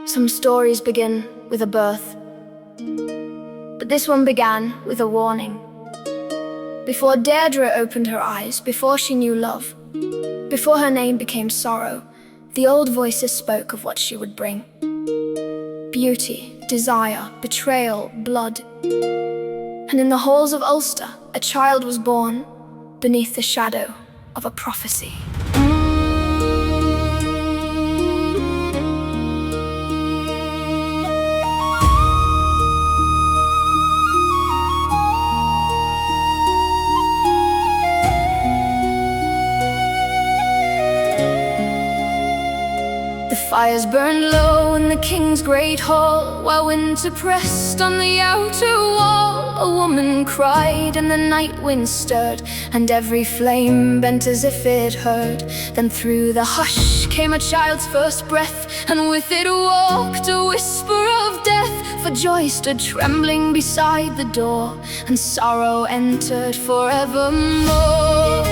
Some stories begin with a birth, but this one began with a warning. Before Deirdre opened her eyes, before she knew love, before her name became sorrow, the old voices spoke of what she would bring. Beauty, desire, betrayal, blood. And in the halls of Ulster, a child was born beneath the shadow of a prophecy. The fires burned low in the king's great hall, while winter pressed on the outer wall. A woman cried and the night wind stirred, and every flame bent as if it heard. Then through the hush came a child's first breath, and with it walked a whisper of death. For joy stood trembling beside the door, and sorrow entered forevermore.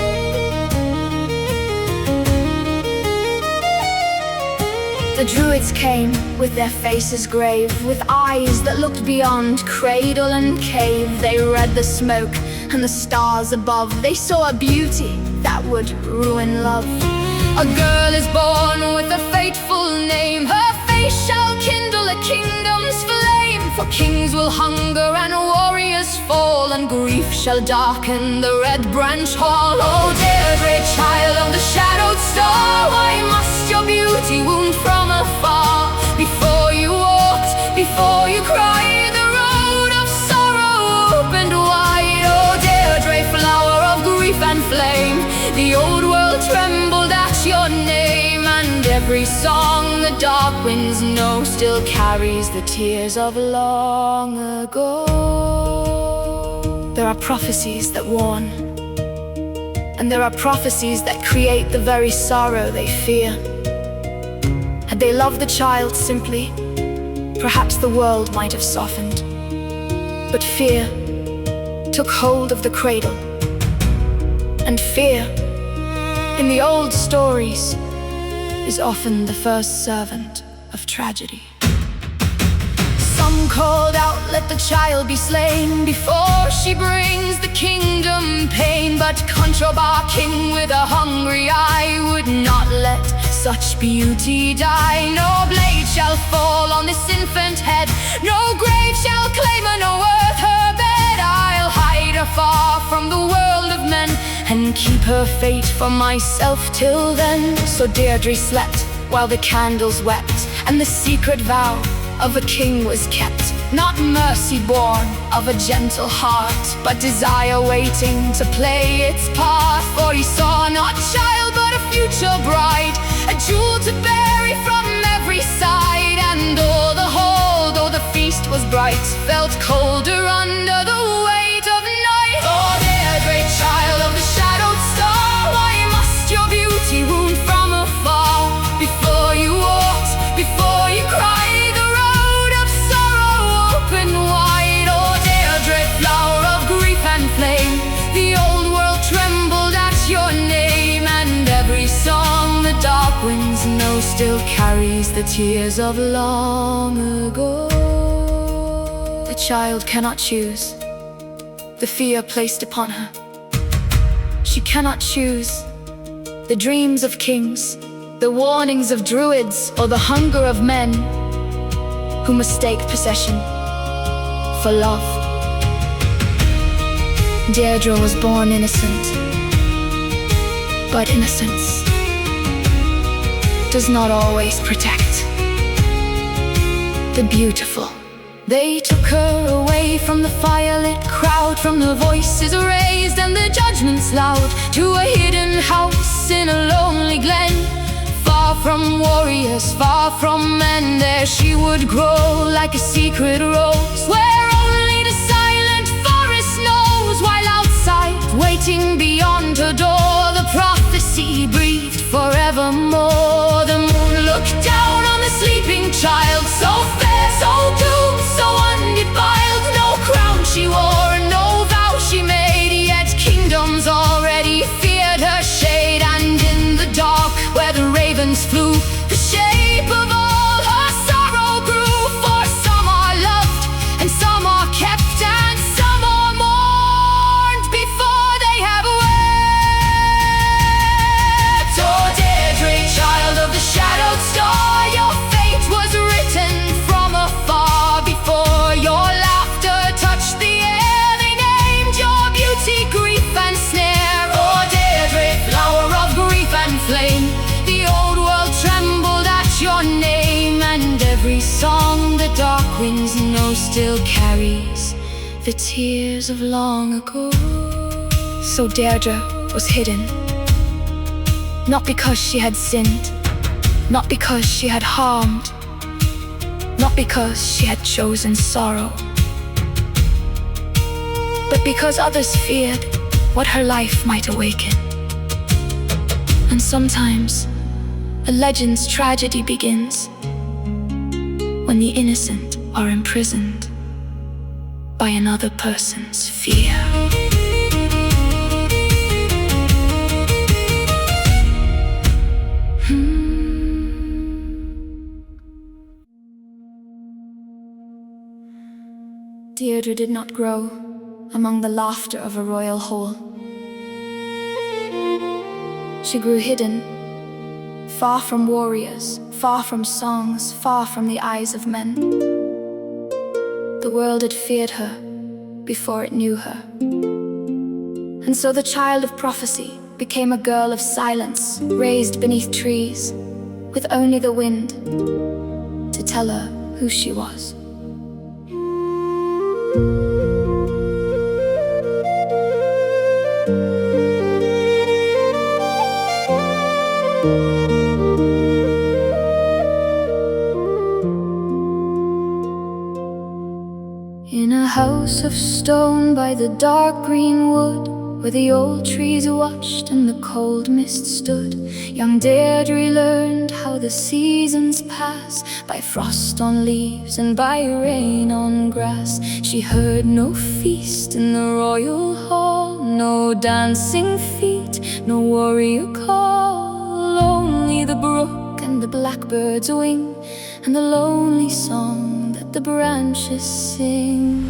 The druids came with their faces grave, with eyes that looked beyond cradle and cave. They read the smoke and the stars above. They saw a beauty that would ruin love. A girl is born with a fateful name. Her face shall kindle a kingdom's flame. For kings will hunger and warriors fall, and grief shall darken the red branch hall. Oh, Deirdre, child of the shadowed star, why must your beauty wound from afar? Before you walked, before you cried, the road of sorrow opened wide. Oh, Deirdre, flower of grief and flame, the old world trembled at your name. And every song the dark winds know still carries the tears of long ago. There are prophecies that warn, and there are prophecies that create the very sorrow they fear. Had they loved the child simply, perhaps the world might have softened. But fear took hold of the cradle, and fear, in the old stories, is often the first servant of tragedy. Some called out, let the child be slain before she brings the kingdom pain. But Conchobar, king with a hungry eye, would not let such beauty die. No blade shall fall on this infant head, no grave shall claim her, no earth her bed. I'll hide her far from the world of men, and keep her fate for myself till then. So Deirdre slept while the candles wept, and the secret vow of a king was kept. Not mercy born of a gentle heart, but desire waiting to play its part. For he saw not child but a future bride, a jewel to bury from every side. And though the hall, though the feast was bright, felt colder under the weight of night. Oh, Deirdre, child of the shadowed star, why must your beauty wound from afar? Before you walked, before you cried, the road of sorrow opened wide. Oh, Deirdre, flower of grief and flame, the old world trembled at your name. And every song the dark winds know still carries the tears of long ago. The child cannot choose the fear placed upon her. She cannot choose the dreams of kings, the warnings of druids, or the hunger of men who mistake possession for love. Deirdre was born innocent, but innocence does not always protect the beautiful. They took her away from the firelit crowd, from the voices raised and the judgments loud, to a hidden house in a lonely glen, far from warriors, far from men. There she would grow like a secret rose, where only the silent forest knows. While outside, waiting beyond her door, the prophecy breathed forevermore. The moon looked down on the sleeping child, so fair, so doomed, so undefiled. No crown she wore, no vow she made, yet kingdoms already feared her shade. And in the dark, where the ravens flew, the shape of all her sorrow wings no still carries the tears of long ago. So Deirdre was hidden, not because she had sinned, not because she had harmed, not because she had chosen sorrow, but because others feared what her life might awaken. And sometimes a legend's tragedy begins when the innocent are imprisoned by another person's fear. Deirdre did not grow among the laughter of a royal hall. She grew hidden, far from warriors, far from songs, far from the eyes of men. The world had feared her before it knew her. And so the child of prophecy became a girl of silence, raised beneath trees, with only the wind to tell her who she was. In a house of stone by the dark green wood, where the old trees watched and the cold mist stood, young Deirdre learned how the seasons pass, by frost on leaves and by rain on grass. She heard no feast in the royal hall, no dancing feet, no warrior call, only the brook and the blackbird's wing, and the lonely song that the branches sing.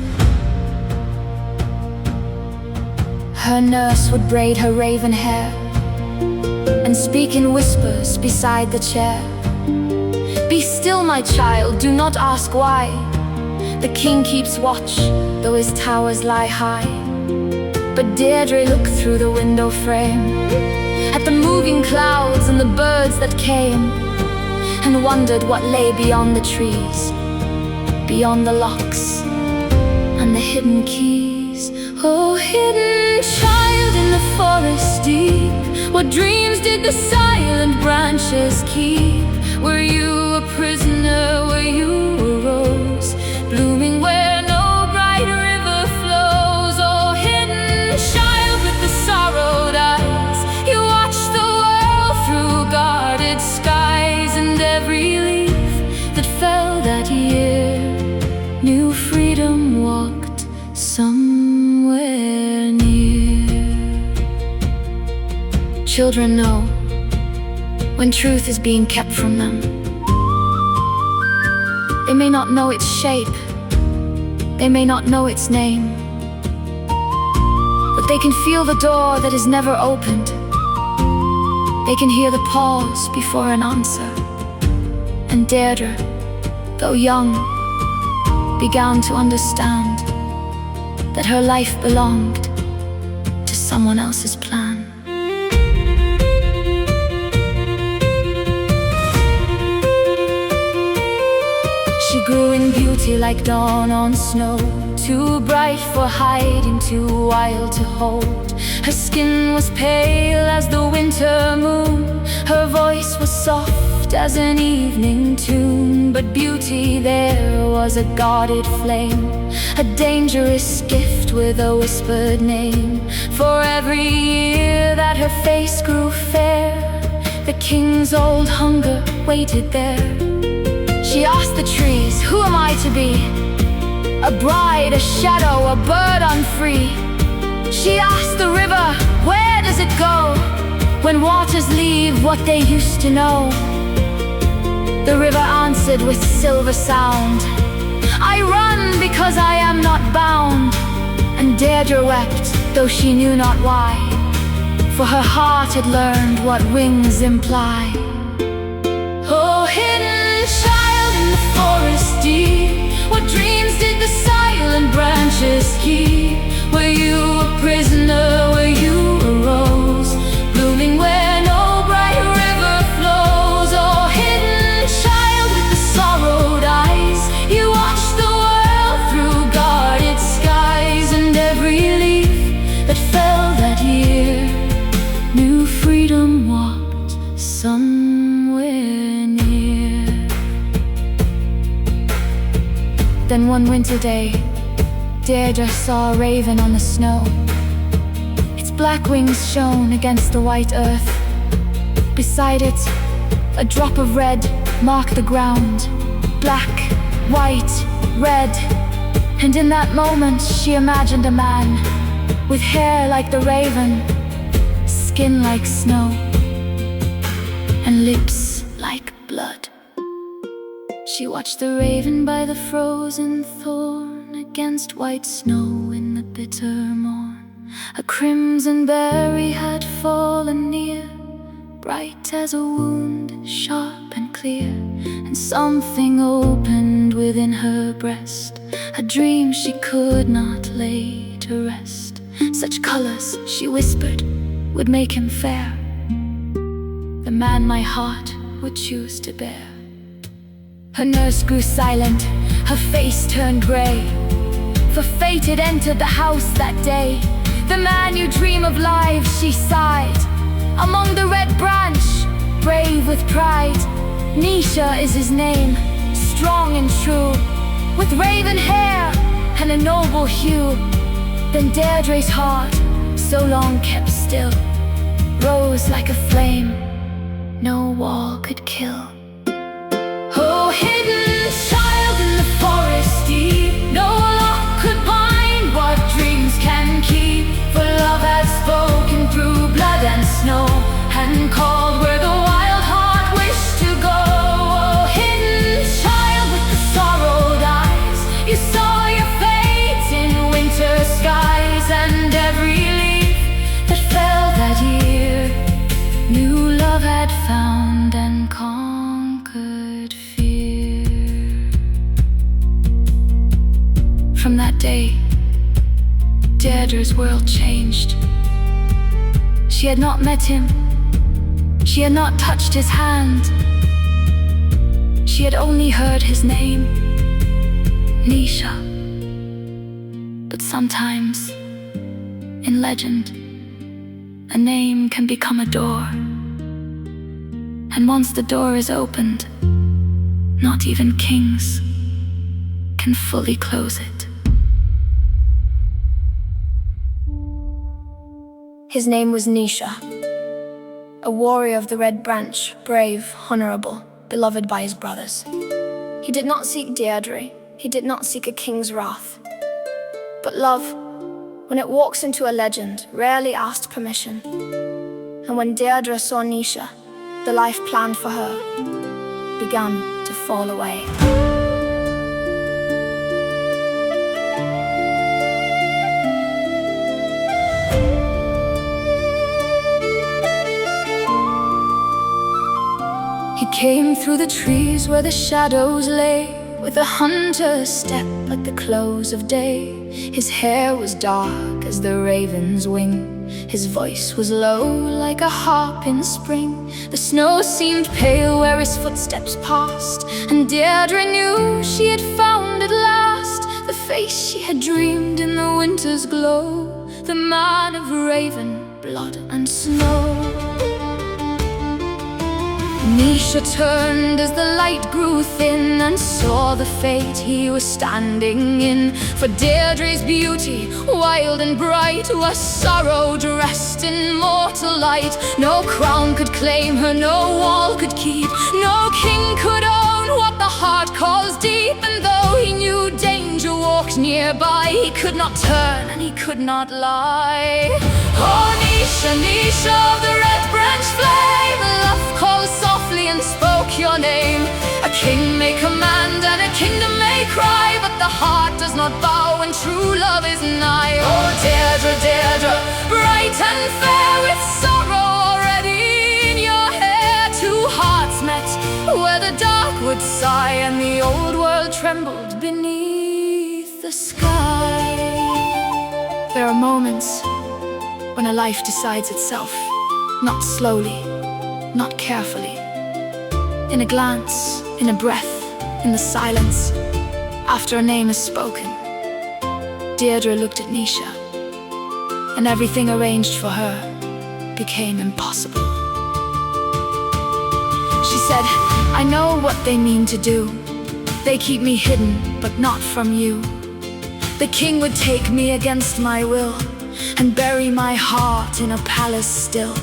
Her nurse would braid her raven hair and speak in whispers beside the chair. Be still, my child, do not ask why. The king keeps watch, though his towers lie high. But Deirdre looked through the window frame at the moving clouds and the birds that came, and wondered what lay beyond the trees, beyond the locks and the hidden keys. Oh, hidden child in the forest deep, what dreams did the silent branches keep? Were you a prisoner, were you a rose, blooming where no bright river flows? Oh, hidden child with the sorrowed eyes, you watched the world through guarded skies, and every leaf that fell that year knew freedom walked somewhere near. Children know when truth is being kept from them. They may not know its shape, they may not know its name, but they can feel the door that is never opened. They can hear the pause before an answer. And Deirdre, though young, began to understand that her life belonged to someone else's plan. She grew in beauty like dawn on snow, too bright for hiding, too wild to hold. Her skin was pale as the winter moon, her voice was soft as an evening tune. But beauty there was a guarded flame, a dangerous gift with a whispered name. For every year that her face grew fair, the king's old hunger waited there. She asked the trees, who am I to be? A bride, a shadow, a bird unfree. She asked the river, where does it go when waters leave what they used to know? The river answered with silver sound, I run because I am not bound. And Deirdre wept, though she knew not why, for her heart had learned what wings imply. Oh, hidden child in the forest deep, what dreams did the silent branches keep? Were you a prisoner, were you a rose, blooming where no bright river flows? Oh, hidden child with the sorrowed eyes, you watched the Then one winter day, Deirdre saw a raven on the snow. Its black wings shone against the white earth. Beside it, a drop of red marked the ground. Black, white, red. And in that moment she imagined a man with hair like the raven, skin like snow, and lips like blood. She watched the raven by the frozen thorn against white snow in the bitter morn. A crimson berry had fallen near, bright as a wound, sharp and clear, and something opened within her breast, a dream she could not lay to rest. Such colors, she whispered, would make him fair, the man my heart would choose to bear. Her nurse grew silent, her face turned grey, for fate had entered the house that day. The man you dream of live, she sighed, among the red branch, brave with pride. Kneesha is his name, strong and true, with raven hair and a noble hue. Then Deirdre's heart, so long kept still, rose like a flame no wall could kill. Oh, hidden child in the forest deep, no lock could bind what dreams can keep. For love had spoken through blood and snow, and called where the wild heart wished to go. Oh, hidden child with the sorrowed eyes, you saw your fate in winter skies, and every leaf that fell that year, new love had found and conquered fear. From that day, Deirdre's world changed. She had not met him, she had not touched his hand, she had only heard his name, Kneesha. But sometimes, in legend, a name can become a door, and once the door is opened, not even kings can fully close it. His name was Kneesha, a warrior of the Red Branch, brave, honorable, beloved by his brothers. He did not seek Deirdre, he did not seek a king's wrath. But love, when it walks into a legend, rarely asked permission. And when Deirdre saw Kneesha, the life planned for her began to fall away. He came through the trees where the shadows lay, with a hunter's step like the close of day. His hair was dark as the raven's wing, his voice was low like a harp in spring. The snow seemed pale where his footsteps passed, and Deirdre knew she had found at last the face she had dreamed in the winter's glow, the man of raven, blood and snow. Kneesha turned as the light grew thin, and saw the fate he was standing in. For Deirdre's beauty, wild and bright, was sorrow dressed in mortal light. No crown could claim her, no wall could keep, no king could own what the heart calls deep. And though he knew danger walked nearby, he could not turn and he could not lie. Oh, Kneesha, Kneesha of the red branch flame, love calls softly and spoke your name. A king may command and a kingdom may cry, but the heart does not bow when true love is nigh. Oh, Deirdre, Deirdre, bright and fair, with sorrow already in your hair, two hearts met where the dark would sigh, and the old world trembled beneath the sky. There are moments when a life decides itself, not slowly, not carefully. In a glance, in a breath, in the silence, after a name is spoken. Deirdre looked at Kneesha, and everything arranged for her became impossible. She said, I know what they mean to do. They keep me hidden, but not from you. The king would take me against my will and bury my heart in a palace still.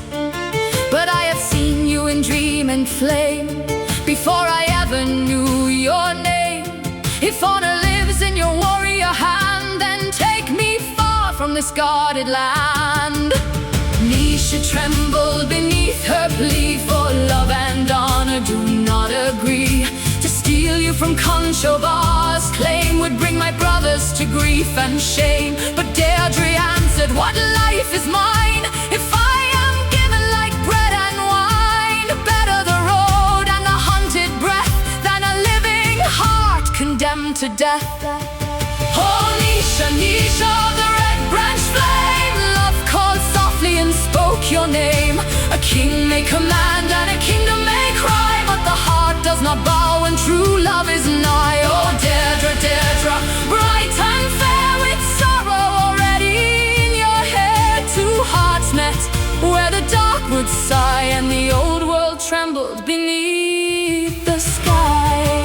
But I have seen you in dream and flame before I ever knew your name. If honor lives in your warrior hand, then take me far from this guarded land. Kneesha trembled beneath her plea, for love and honor do not agree. To steal you from Conchobar's claim would bring my brothers to grief and shame. But Deirdre answered, what life is mine if I am given like bread and wine? Better the road and the hunted breath than a living heart condemned to death. Oh, Kneesha, Kneesha, the red branch flame, love called softly and spoke your name. A king may command and a kingdom may cry, but the heart does not bow when true love is nigh. Oh, Deirdre, Deirdre, bright and fair, with sorrow already in your hair. Two hearts met where the dark would sigh, and the old world trembled beneath the sky.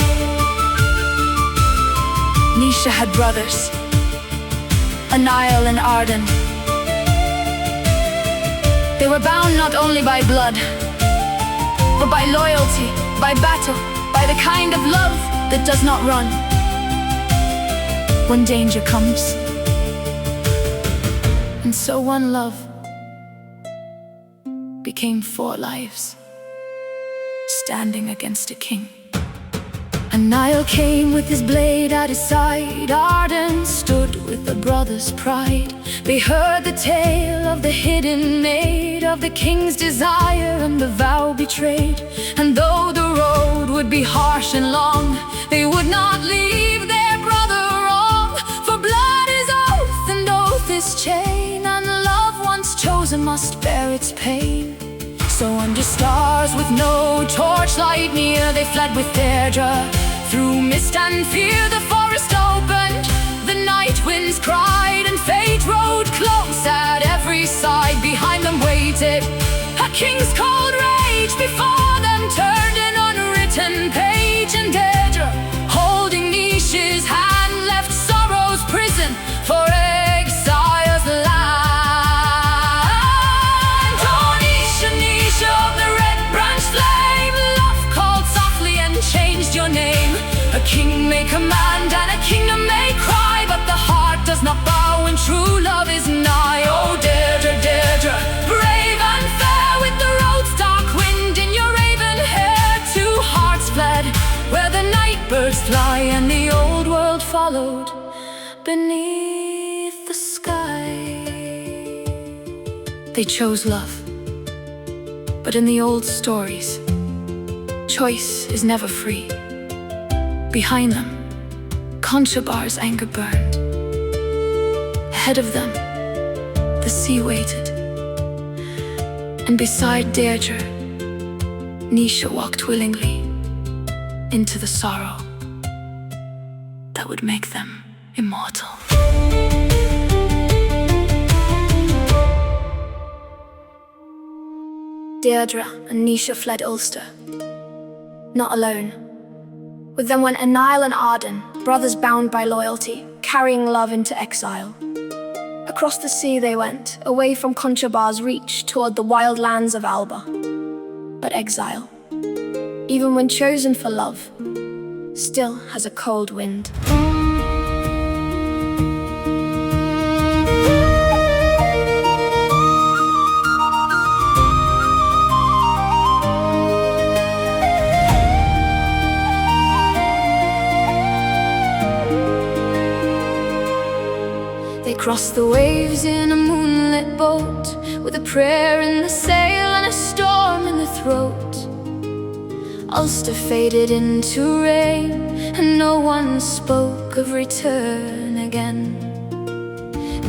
Kneesha had brothers, Ainnle and Ardan. They were bound not only by blood, but by loyalty, by battle, by the kind of love that does not run when danger comes. And so one love became 4 lives, standing against a king. Ainnle came with his blade at his side, Ardan stood with a brother's pride. They heard the tale of the hidden maid, of the king's desire and the vow betrayed. And though the road would be harsh and long, they would not leave their brother wrong. For blood is oath and oath is chain, and love once chosen must bear its pain. So under stars with no torchlight near, they fled with Deirdre. Through mist and fear the forest opened, the night winds cried, and fate rode close at every side. Behind them waited a king's cold rage, before them turned an unwritten page. And Deirdre, holding Kneesha's hand, left sorrow's prison for exile's land. Oh, Kneesha, Kneesha of the red branch flame, love called softly and changed your name. A king may command and a kingdom may cry, but the heart does not bow when true love is nigh. Oh, Deirdre, Deirdre, brave and fair, with the road's dark wind in your raven hair. Two hearts fled where the night birds fly, and the old world followed beneath the sky. They chose love, but in the old stories, choice is never free. Behind them, Conchobar's anger burned. Ahead of them, the sea waited. And beside Deirdre, Kneesha walked willingly into the sorrow that would make them immortal. Deirdre and Kneesha fled Ulster, not alone. With them went Ainnle and Ardan, brothers bound by loyalty, carrying love into exile. Across the sea they went, away from Conchobar's reach, toward the wild lands of Alba. But exile, even when chosen for love, still has a cold wind. They crossed the waves in a moonlit boat, with a prayer in the sail and a storm in the throat. Ulster faded into rain, and no one spoke of return again.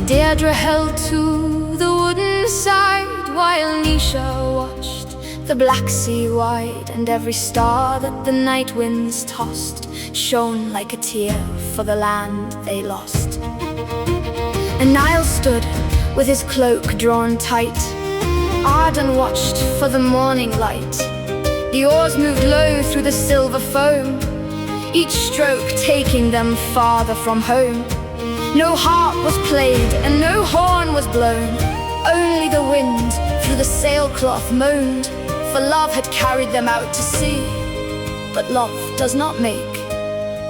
Deirdre held to the wooden side, while Kneesha watched the black sea wide. And every star that the night winds tossed shone like a tear for the land they lost. Ainnle stood with his cloak drawn tight, Ardan watched for the morning light. The oars moved low through the silver foam, each stroke taking them farther from home. No harp was played and no horn was blown, only the wind through the sailcloth moaned, for love had carried them out to sea. But love does not make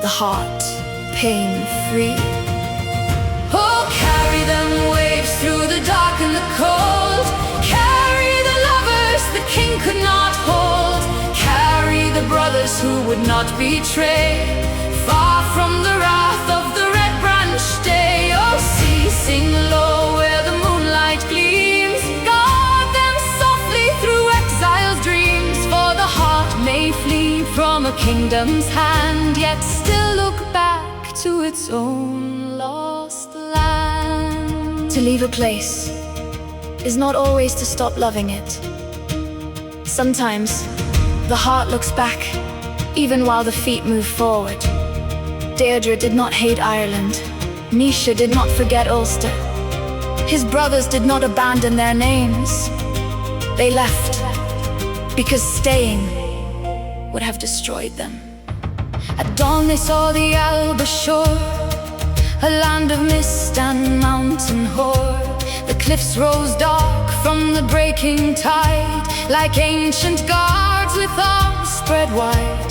the heart pain-free. Oh, carry them waves through the dark and the cold, carry the lovers the king could not hold, carry the brothers who would not betray, far from the wrath of the red branch day. Oh, sea, sing low where the moonlight gleams, guard them softly through exile's dreams, for the heart may flee from a kingdom's hand, yet still look back to its own lost land. To leave a place is not always to stop loving it. Sometimes the heart looks back, even while the feet move forward. Deirdre did not hate Ireland. Kneesha did not forget Ulster. His brothers did not abandon their names. They left because staying would have destroyed them. At dawn they saw the Alba shore, a land of mist and mountain hoar. The cliffs rose dark from the breaking tide, like ancient guards with arms spread wide.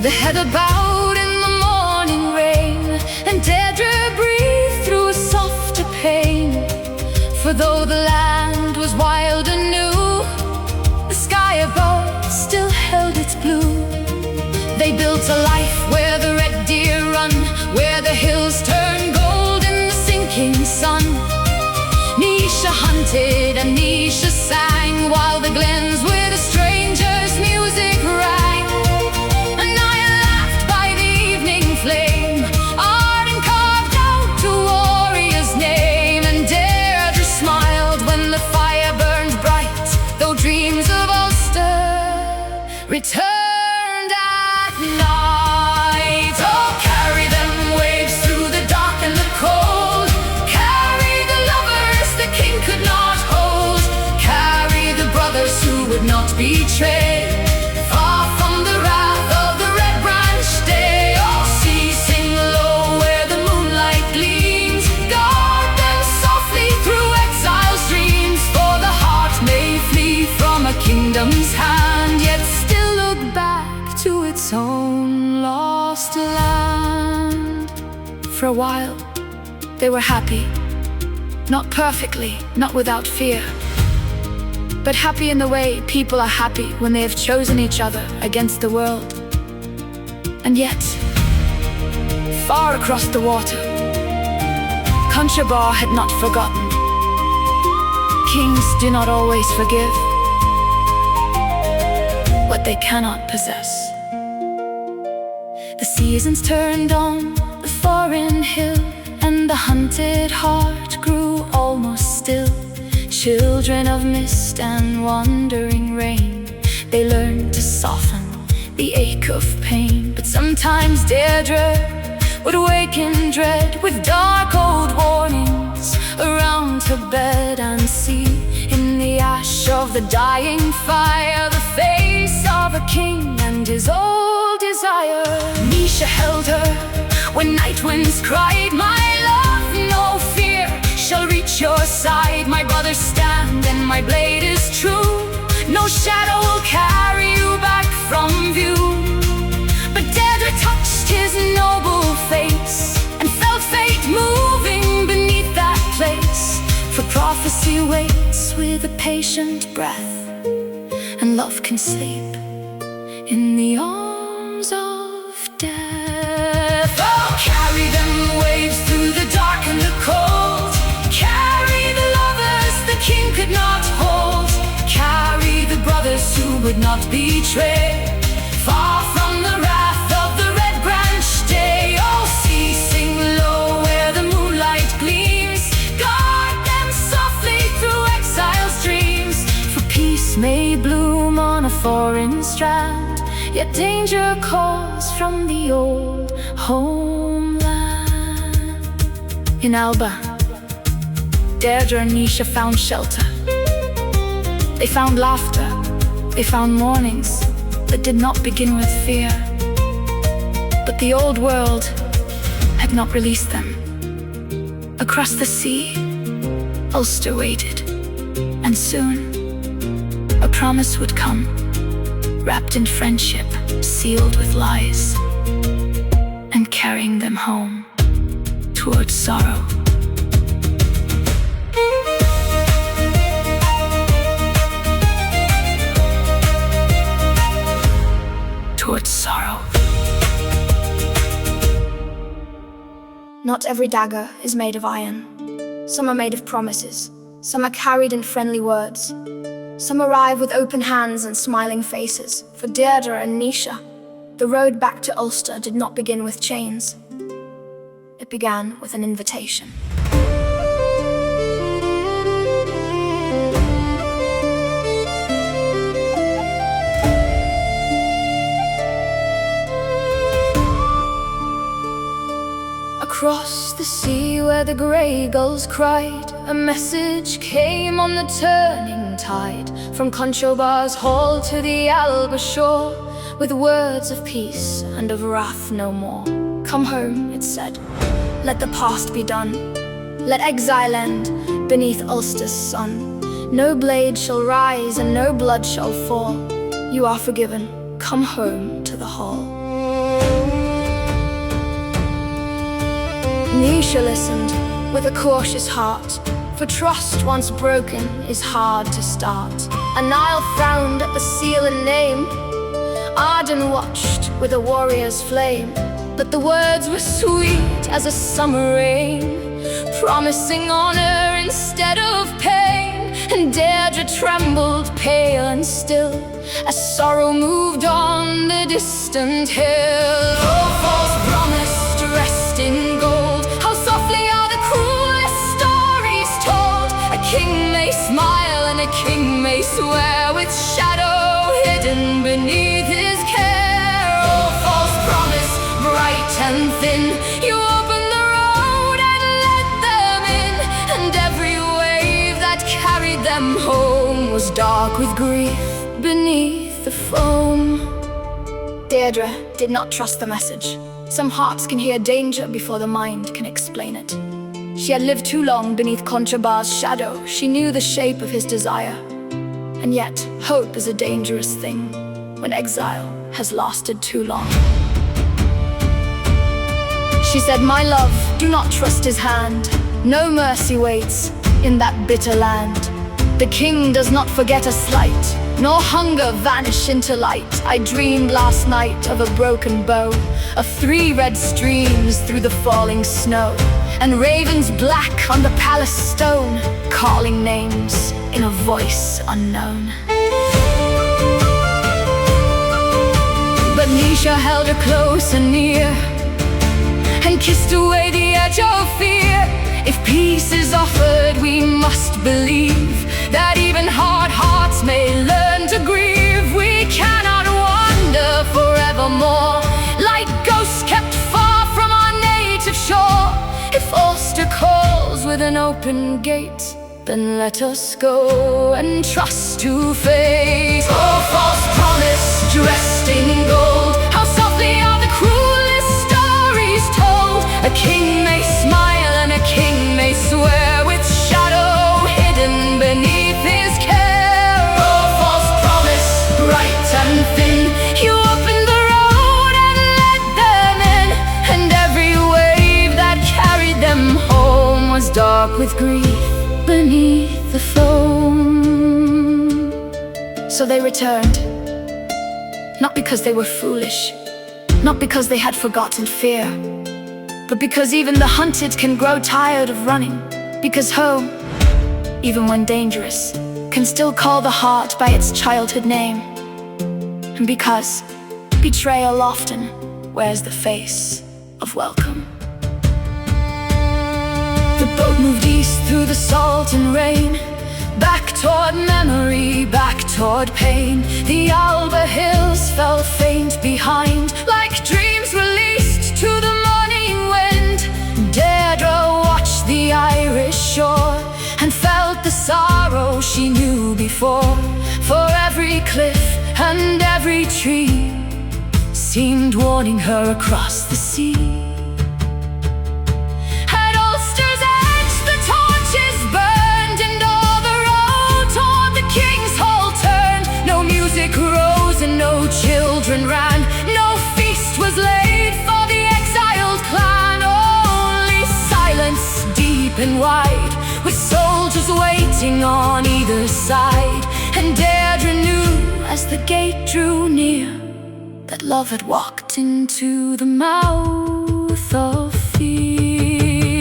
The heather bowed in the morning rain, and Deirdre breathed through a softer pain. For though the land was wild and new, the sky above still held its blue. They built a life where the red deer run, where the hills turn gold in the sinking sun. Kneesha hunted and Kneesha sang, while the glens with a stranger's music rang. And I laughed by the evening flame, Ardan carved out a warrior's name, and Deirdre smiled when the fire burned bright, though dreams of Ulster returned at night. Oh, carry them waves through the dark and the cold, carry the lovers the king could not hold, carry the brothers who would not betray, far from the wrath of the red branch day. Oh, sea, sing low where the moonlight gleams, guard them softly through exile's dreams, for the heart may flee from a kingdom's hand, yet still look back to its own lost land. For a while they were happy, not perfectly, not without fear, but happy in the way people are happy when they have chosen each other against the world. And yet, far across the water, Conchobar had not forgotten. Kings do not always forgive what they cannot possess. The seasons turned on the foreign hill, and the hunted heart grew almost still. Children of mist and wandering rain, they learned to soften the ache of pain. But sometimes Deirdre would wake in dread, with dark old warnings around her bed, and see in the ash of the dying fire the face of a king and his old desire. Kneesha held her when night winds cried, my love, no fear shall reach your side. My brothers stand and my blade is true, no shadow will carry you back from view. But Deirdre touched his noble face, and felt fate moving beneath that place. For prophecy waits with a patient breath, and love can sleep in the arms of death. Oh, carry them waves through the dark and the cold, carry the lovers the king could not hold, carry the brothers who would not betray, far from the wrath of the red branch day. Oh, sea, sing low where the moonlight gleams, guard them softly through exile's dreams, for peace may bloom on a foreign strand, yet danger calls from the old homeland. In Alba, Deirdre and Kneesha found shelter. They found laughter, they found mornings that did not begin with fear. the old world had not released them. Across the sea, Ulster waited, and soon a promise would come, wrapped in friendship, sealed with lies, and carrying them home towards sorrow. Towards sorrow. Not every dagger is made of iron. Some are made of promises. Some are carried in friendly words. Some arrive with open hands and smiling faces. For Deirdre and Kneesha, the road back to Ulster did not begin with chains. It began with an invitation. Across the sea where the grey gulls cried, a message came on the turning tide. From Conchobar's hall to the Alba shore, with words of peace and of wrath no more. Come home, it said, let the past be done. Let exile end beneath Ulster's sun. No blade shall rise and no blood shall fall. You are forgiven, come home to the hall. Kneesha listened with a cautious heart, for trust once broken is hard to start. Ainnle frowned at the seal and name. Ardan watched with a warrior's flame. But the words were sweet as a summer rain, promising honor instead of pain. And Deirdre trembled pale and still, as sorrow moved on the distant hill. Oh, false promise dressed in gold, how softly are the cruelest stories told. A king may smile and a king may swear, with shadow hidden beneath his care. Oh, false promise, bright and thin, you opened the road and let them in, and every wave that carried them home was dark with grief beneath the foam. Deirdre did not trust the message. Some hearts can hear danger before the mind can explain it. She had lived too long beneath Conchobar's shadow. She knew the shape of his desire. And yet, hope is a dangerous thing when exile has lasted too long. She said, my love, do not trust his hand. No mercy waits in that bitter land. The king does not forget a slight, nor hunger vanish into light. I dreamed last night of a broken bow, of 3 red streams through the falling snow, and ravens black on the palace stone, calling names in a voice unknown. But Kneesha held her close and near, and kissed away the edge of fear. If peace is offered, we must believe that even hard hearts may learn to grieve. We cannot wander forevermore, like ghosts kept far from our native shore. If Ulster calls with an open gate, then let us go and trust to fate. Oh, false promise dressed in gold, how softly are the cruelest stories told. A king may smile and a king may swear, with shadow hidden beneath his care. Oh, false promise, bright and thin, you opened the road and let them in, and every wave that carried them home was dark with grief beneath the foam. So they returned, not because they were foolish, not because they had forgotten fear, but because even the hunted can grow tired of running. Because home, even when dangerous, can still call the heart by its childhood name. And because betrayal often wears the face of welcome. The boat moved east through the salt and rain, back toward memory, back toward pain. The Alba hills fell faint behind, like dreams released to the morning wind. Deirdre watched the Irish shore and felt the sorrow she knew before. For every cliff and every tree seemed warning her across the sea. At Ulster's edge the torches burned, and all the road toward the King's Hall turned. No music rose and no children ran, no feast was laid for the exiled clan. Only silence deep and wide, with soldiers waiting on either side. And Deirdre knew as the gate drew near that love had walked into the mouth of fear.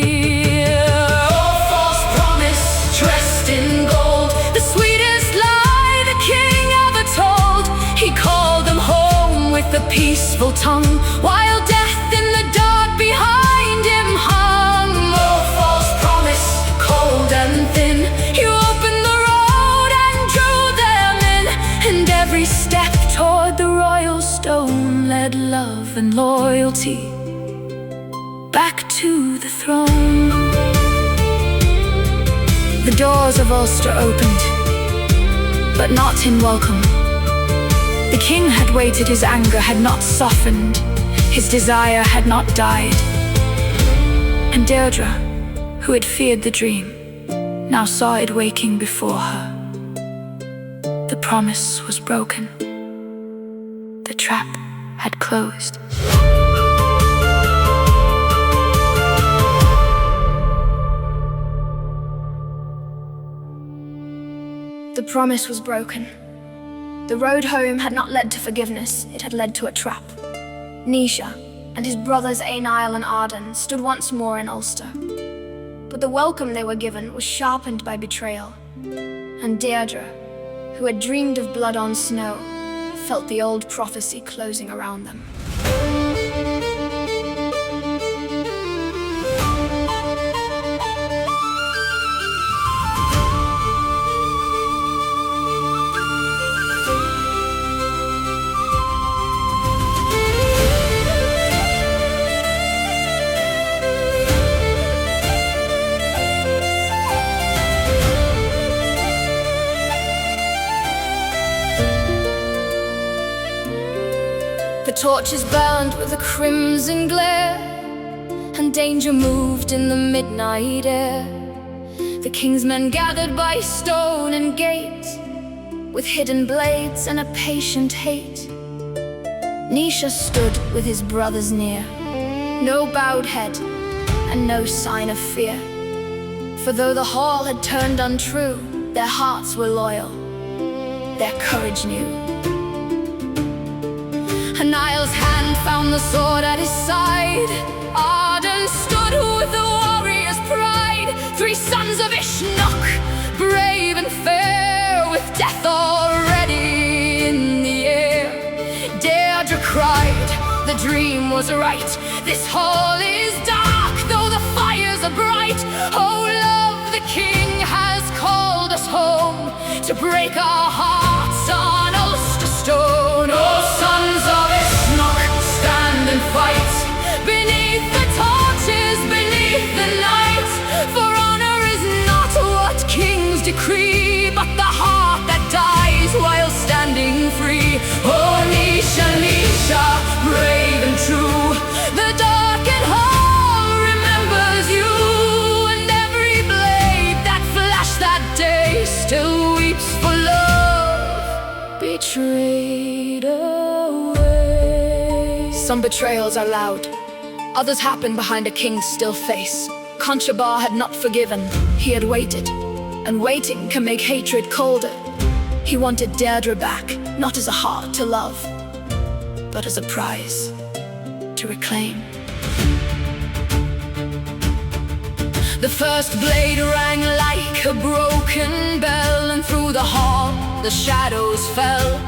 Oh, false promise, dressed in gold, the sweetest lie the king ever told. He called them home with a peaceful tongue, while death in the dark behind him hung. Oh, false promise, cold and thin, you opened the road and drew them in, and every step toward the royal stone led love and loyalty back to the throne. The doors of Ulster opened, but not in welcome. The king had waited, his anger had not softened, his desire had not died. And Deirdre, who had feared the dream, now saw it waking before her. The promise was broken. The trap had closed. The promise was broken. The road home had not led to forgiveness, it had led to a trap. Kneesha and his brothers Ainnle and Ardan stood once more in Ulster. But the welcome they were given was sharpened by betrayal. And Deirdre, who had dreamed of blood on snow, felt the old prophecy closing around them. The torches burned with a crimson glare, and danger moved in the midnight air. The king's men gathered by stone and gate, with hidden blades and a patient hate. Kneesha stood with his brothers near, no bowed head and no sign of fear. For though the hall had turned untrue, their hearts were loyal, their courage new. Niall's hand found the sword at his side. Ardan stood with the warrior's pride. 3 sons of Uisneach, brave and fair, with death already in the air. Deirdre cried, the dream was right. This hall is dark, though the fires are bright. Oh love, the king has called us home, to break our hearts on Ulster stone. Oh sons of stand and fight, beneath the torches, beneath the night. For honor is not what kings decree, but the heart that dies while standing free. Oh Kneesha, Kneesha, brave and true, the darkened hall remembers you. And every blade that flashed that day still weeps for love betrayed away. Some betrayals are loud, others happen behind a king's still face. Conchobar had not forgiven, he had waited, and waiting can make hatred colder. He wanted Deirdre back, not as a heart to love, but as a prize to reclaim. The first blade rang like a broken bell, and through the hall the shadows fell.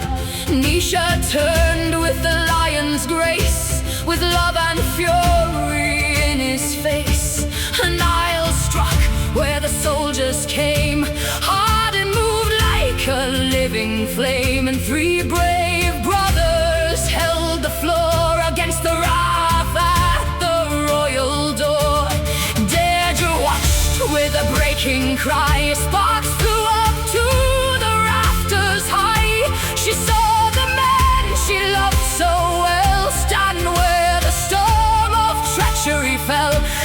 Kneesha turned with the lion's grace, with love and fury in his face. And Niall struck where the soldiers came. Ardan moved like a living flame, and 3 brave brothers held the floor against the wrath at the royal door. Deirdre watched with a breaking cry, sparks flew up to the rafters high. She saw the man she loved so well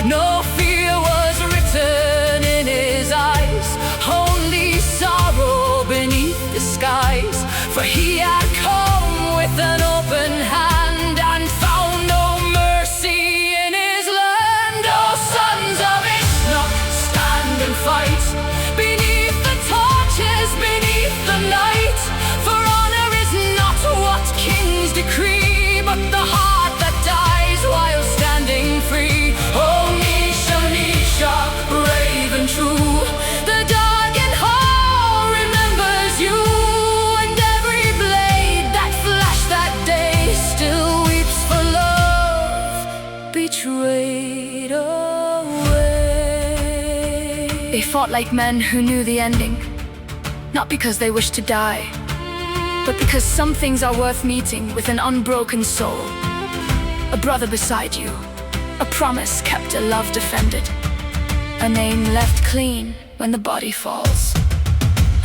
No fear was written in his eyes, only sorrow beneath the skies. For he had come with an open hand and found no mercy in his land. Oh, sons of Uisneach, stand and fight beneath the torches, beneath the night. For honor is not what kings decree, but the heart that dies while standing free. Oh, Kneesha, Kneesha, brave and true, the darkened hall remembers you, and every blade that flashed that day still weeps for love betrayed away. They fought like men who knew the ending, not because they wished to die, but because some things are worth meeting with an unbroken soul. A brother beside you, a promise kept, a love defended, a name left clean when the body falls.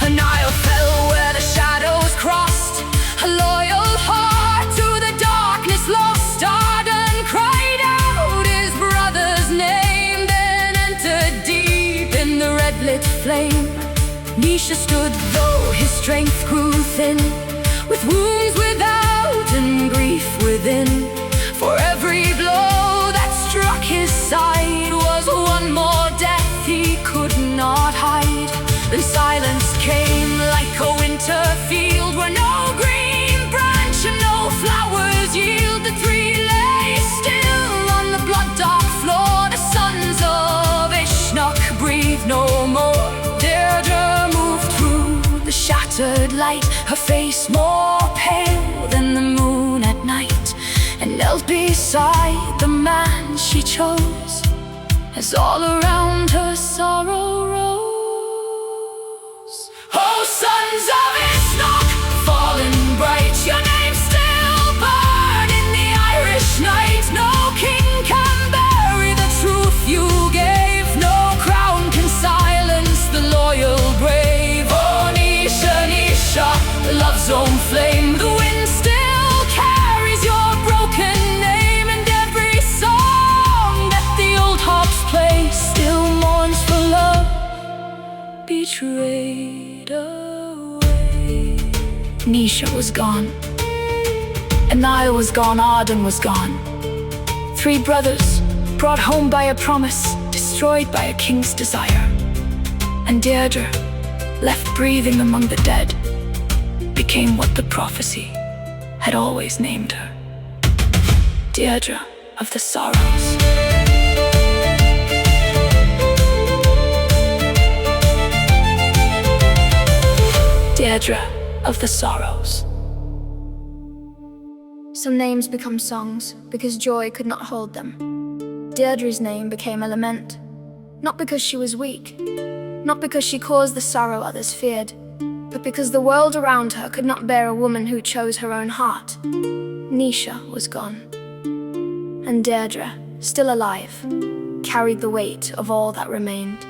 An Nile fell where the shadows crossed, a loyal heart to the darkness lost. Ardan cried out his brother's name, then entered deep in the red-lit flame. Kneesha stood though his strength grew thin, with wounds without and grief within. For every blow that struck his side was one more death he could not hide. Then silence came like a winter field, where no green branch and no flowers yield. The three lay still on the blood-dark floor. The sons of Uisneach breathed no more. Deirdre moved through the shattered light, her face more pale than the moon at night, and knelt beside the man she chose, as all around her sorrow rose. Oh, sons of Uisneach, fallen bright, your name still burn in the Irish night. No king can bury the truth you gave, no crown can silence the loyal brave. Oh, Kneesha, Kneesha, love's own flame, the wind still carries your broken name, and every song that the old harps play still mourns for love betrayed away. Kneesha was gone, Ainnle was gone, Ardan was gone. Three brothers brought home by a promise, destroyed by a king's desire. And Deirdre, left breathing among the dead, became what the prophecy had always named her: Deirdre of the sorrows. Deirdre of the sorrows. Some names become songs because joy could not hold them. Deirdre's name became a lament, not because she was weak, not because she caused the sorrow others feared, but because the world around her could not bear a woman who chose her own heart. Kneesha was gone, and Deirdre, still alive, carried the weight of all that remained.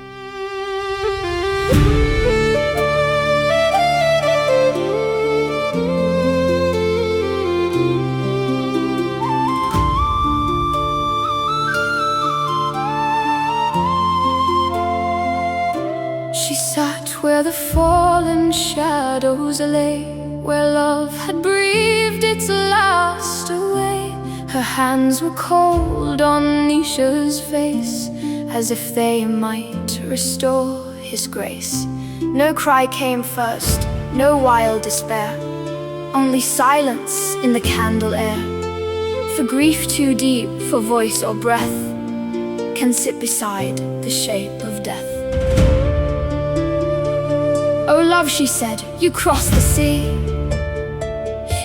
She sat where the fallen shadows lay, where love had breathed its last away. Her hands were cold on Kneesha's face, as if they might restore his grace. No cry came first, no wild despair, only silence in the candle air. For grief too deep for voice or breath can sit beside the shape of death. Oh love, she said, you crossed the sea,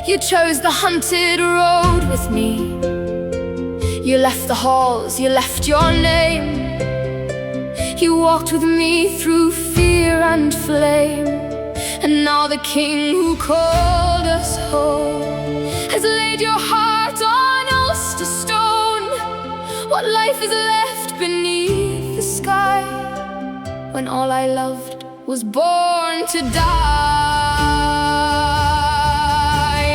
you chose the hunted road with me. You left the halls, you left your name, you walked with me through fear and flame. And now the king who called us home has laid your heart on Ulster stone. What life is left beneath the sky, when all I loved was born to die?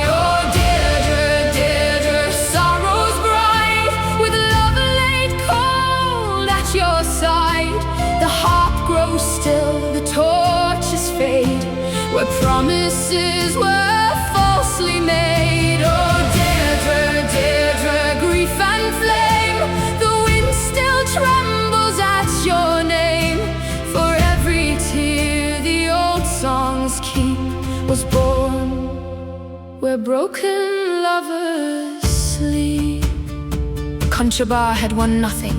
Oh Deirdre, Deirdre, sorrow's bride, with love laid cold promises were falsely made. Oh, Deirdre, Deirdre, grief and flame, the wind still trembles at your name. For every tear the old songs keep was born where broken lovers sleep. Conchobar had won nothing.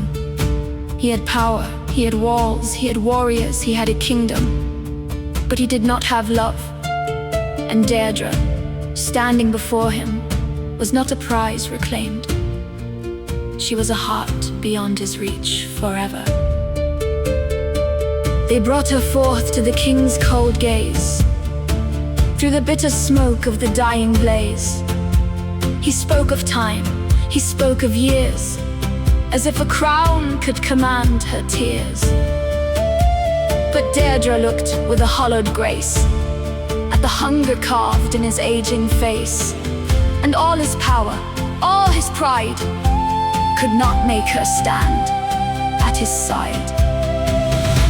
He had power, he had walls, he had warriors, he had a kingdom. But he did not have love. And Deirdre, standing before him, was not a prize reclaimed. She was a heart beyond his reach forever. They brought her forth to the king's cold gaze, through the bitter smoke of the dying blaze. He spoke of time, he spoke of years, as if a crown could command her tears. But Deirdre looked with a hollowed grace at the hunger carved in his aging face, and all his power, all his pride, could not make her stand at his side.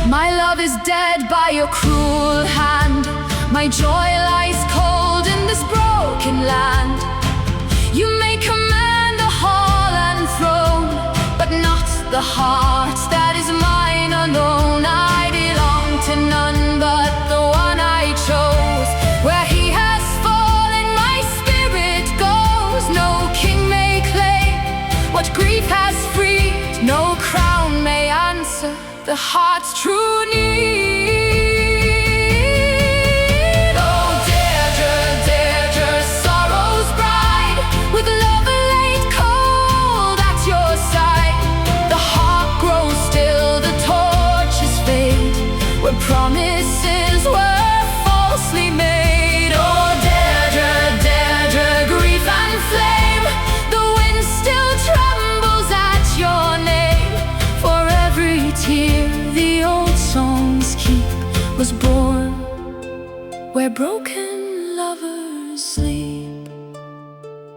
My love is dead by your cruel hand. My joy lies cold in this broken land. You may command the hall and throne, but not the heart that is mine alone. I belong to none but the one I chose. Where he has fallen, my spirit goes. No king may claim what grief has freed. No crown may answer the heart's true need. Promises were falsely made. Oh, Deirdre, Deirdre, grief and flame, the wind still trembles at your name. For every tear the old songs keep was born where broken lovers sleep.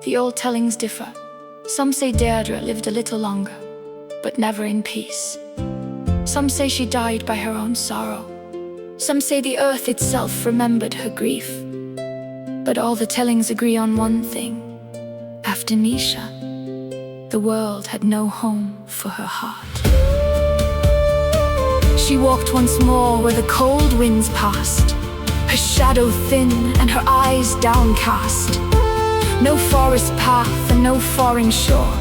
The old tellings differ. Some say Deirdre lived a little longer, but never in peace. Some say she died by her own sorrow. Some say the earth itself remembered her grief. But all the tellings agree on one thing. After Kneesha, the world had no home for her heart. She walked once more where the cold winds passed, her shadow thin and her eyes downcast. No forest path and no foreign shore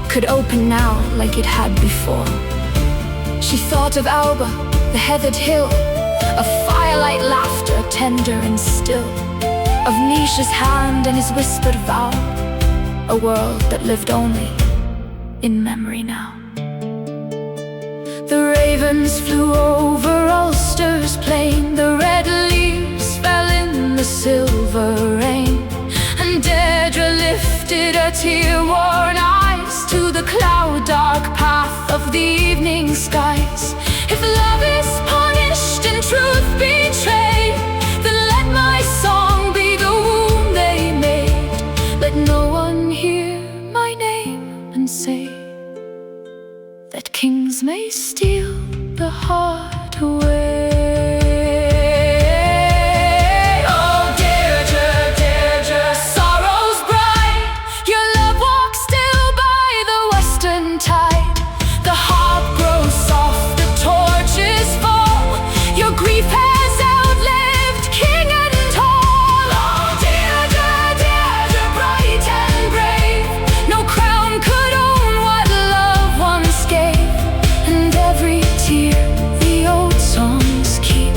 could open now like it had before. She thought of Alba, the heathered hill, of firelight laughter, tender and still, of Kneesha's hand and his whispered vow, a world that lived only in memory now. The ravens flew over Ulster's plain, the red leaves fell in the silver rain, and Deirdre lifted her tear-worn eyes to the cloud-dark path of the evening skies. If love is punished and truth betrayed, then let my song be the wound they made. Let no one hear my name and say that kings may steal the heart away. Oh, Deirdre, Deirdre, sorrow's bride, your love walks still by the western tide. The harp grows soft, the torches fall, your grief has outlived king and tall. Oh, Deirdre, Deirdre, bright and brave, no crown could own what love once gave. And every tear the old songs keep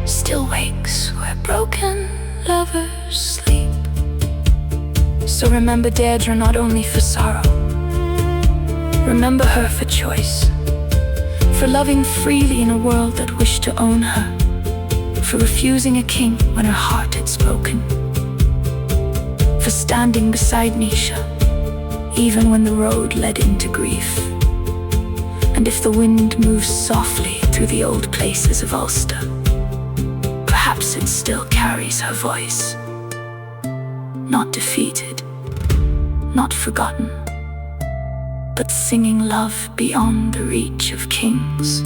still wakes where broken lovers sleep. So remember Deirdre not only for sorrow, remember her for choice, for loving freely in a world that wished to own her, for refusing a king when her heart had spoken, for standing beside Kneesha even when the road led into grief. And if the wind moves softly through the old places of Ulster, perhaps it still carries her voice, not defeated, not forgotten, but singing love beyond the reach of kings.